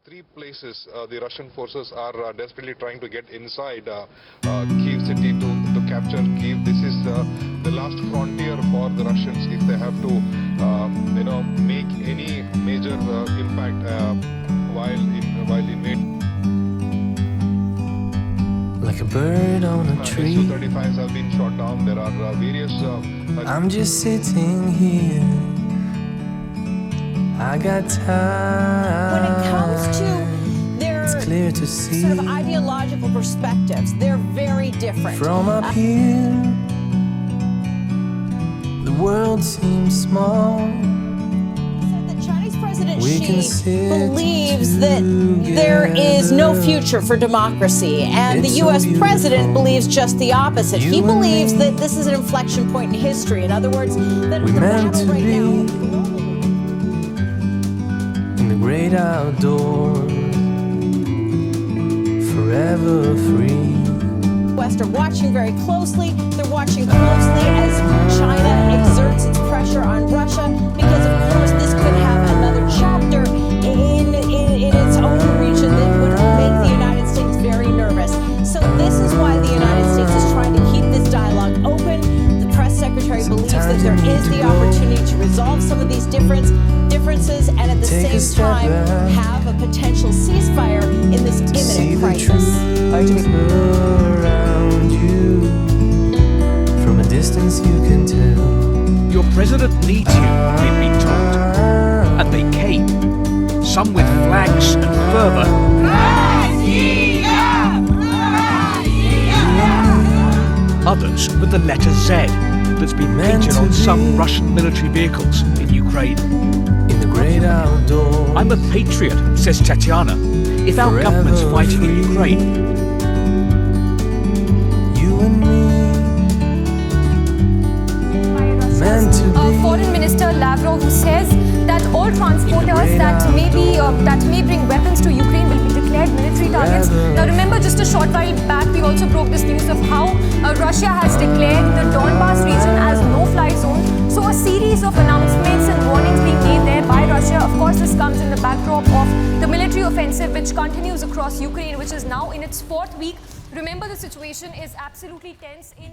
Three places the Russian forces are desperately trying to get inside Kyiv city to capture Kyiv. This is the last frontier for the Russians if they have to, make any major impact while invading. Like a bird on a tree. Su-35s have been shot down. There are various. I'm just sitting here. I got time. When it comes to their It's clear to see sort of ideological perspectives, they're very different. from up here. The world seems small. The Chinese President We can Xi sit believes that there is no together. future for democracy, and the It's so U.S. president beautiful. believes just the opposite. You He and believes me. that this is an inflection point in history. In other words, that We the meant battle to right be now. in the great outdoors, forever free. West are watching very closely. They're watching closely as China exerts its pressure on Russia because, of course, this could have another chapter in its own region that would make the United States very nervous. So this is why the United States is trying to keep this dialogue open. The press secretary believes that there is the opportunity to resolve some of these differences and at the Take a same step time back. have a potential ceasefire in this See imminent the crisis. trees around you. From a distance you can tell. Your president needs you, we've been told. And they came. Some with flags and fervour. Others with the letter Z that's been Meant painted to on some be. Russian military vehicles in Ukraine. In the great outdoors. I'm a patriot, says Tatiana. If our Forever government's fighting in free. Ukraine, You and me. Meant to be. Foreign Minister Lavrov, who says that all transporters great that may bring weapons to Ukraine will be declared military targets. Forever. Now remember, just a short while back, we also broke this news of how Russia has declared the Donbas region as no-fly zone. So a series of announcements and warnings being made there by Russia. Of course, this comes in the backdrop of the military offensive which continues across Ukraine, which is now in its fourth week. Remember, the situation is absolutely tense in